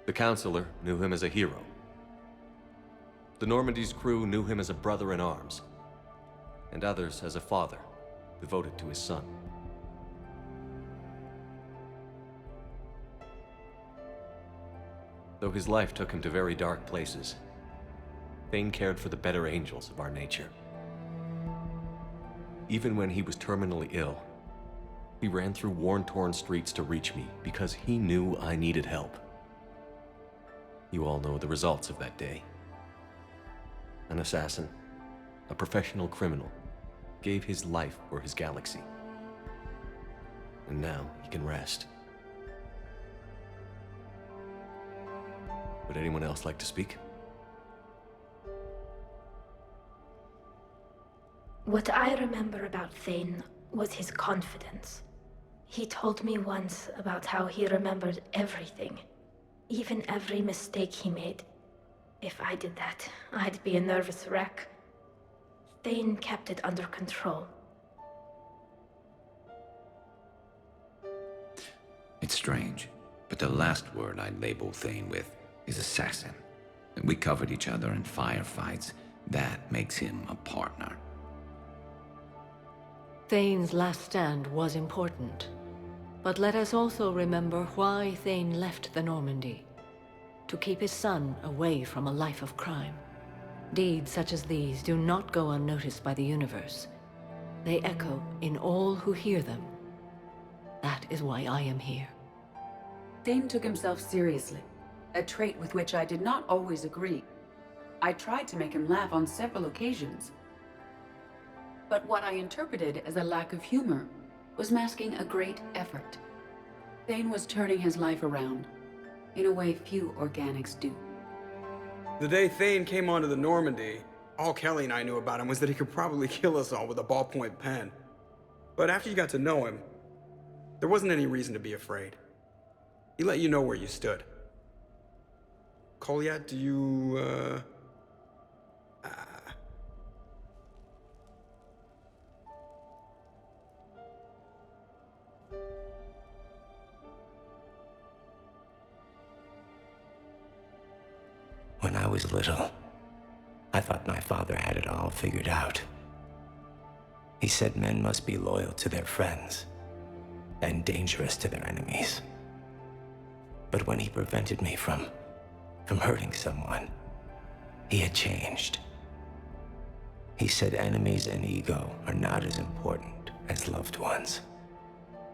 The Counselor knew him as a hero. The Normandy's crew knew him as a brother in arms, and others as a father devoted to his son. Though his life took him to very dark places, Thane cared for the better angels of our nature. Even when he was terminally ill, he ran through worn-torn streets to reach me because he knew I needed help. You all know the results of that day. An assassin, a professional criminal, gave his life for his galaxy. And now he can rest. Would anyone else like to speak? What I remember about Thane was his confidence. He told me once about how he remembered everything, even every mistake he made. If I did that, I'd be a nervous wreck. Thane kept it under control. It's strange, but the last word I'd label Thane with is assassin. And we covered each other in firefights. That makes him a partner. Thane's last stand was important. But let us also remember why Thane left the Normandy. To keep his son away from a life of crime. Deeds such as these do not go unnoticed by the universe. They echo in all who hear them. That is why I am here. Thane took himself seriously, a trait with which I did not always agree. I tried to make him laugh on several occasions. But what I interpreted as a lack of humor was masking a great effort. Thane was turning his life around, in a way few organics do. The day Thane came onto the Normandy, all Kelly and I knew about him was that he could probably kill us all with a ballpoint pen. But after you got to know him, there wasn't any reason to be afraid. He let you know where you stood. Kolyat, do you, When I was little, I thought my father had it all figured out. He said men must be loyal to their friends and dangerous to their enemies. But when he prevented me from hurting someone, he had changed. He said enemies and ego are not as important as loved ones.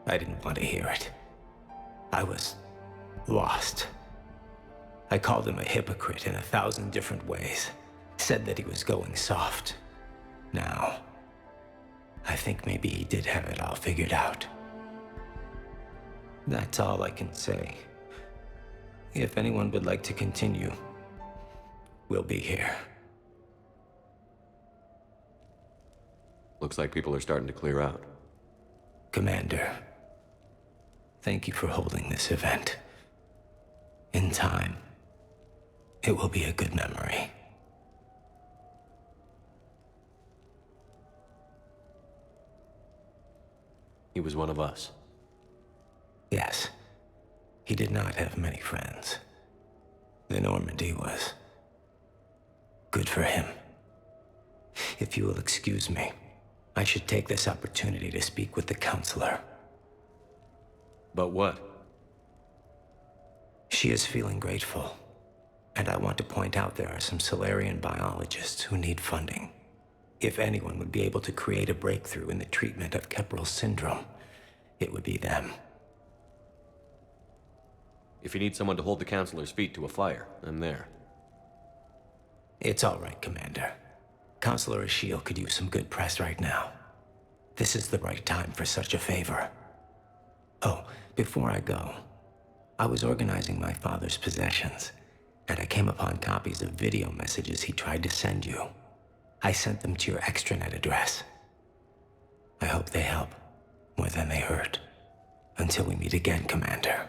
I didn't want to hear it. I was lost. I called him a hypocrite in 1,000 different ways. Said that he was going soft. Now, I think maybe he did have it all figured out. That's all I can say. If anyone would like to continue, we'll be here. Looks like people are starting to clear out. Commander, thank you for holding this event. In time, it will be a good memory. He was one of us. Yes. He did not have many friends. The Normandy was good for him. If you will excuse me, I should take this opportunity to speak with the Counselor. But what? She is feeling grateful. And I want to point out there are some Salarian biologists who need funding. If anyone would be able to create a breakthrough in the treatment of Kepral syndrome, it would be them. If you need someone to hold the Counselor's feet to a fire, I'm there. It's all right, Commander. Counselor Ashiel could use some good press right now. This is the right time for such a favor. Oh, before I go, I was organizing my father's possessions, and I came upon copies of video messages he tried to send you. I sent them to your extranet address. I hope they help more than they hurt. Until we meet again, Commander.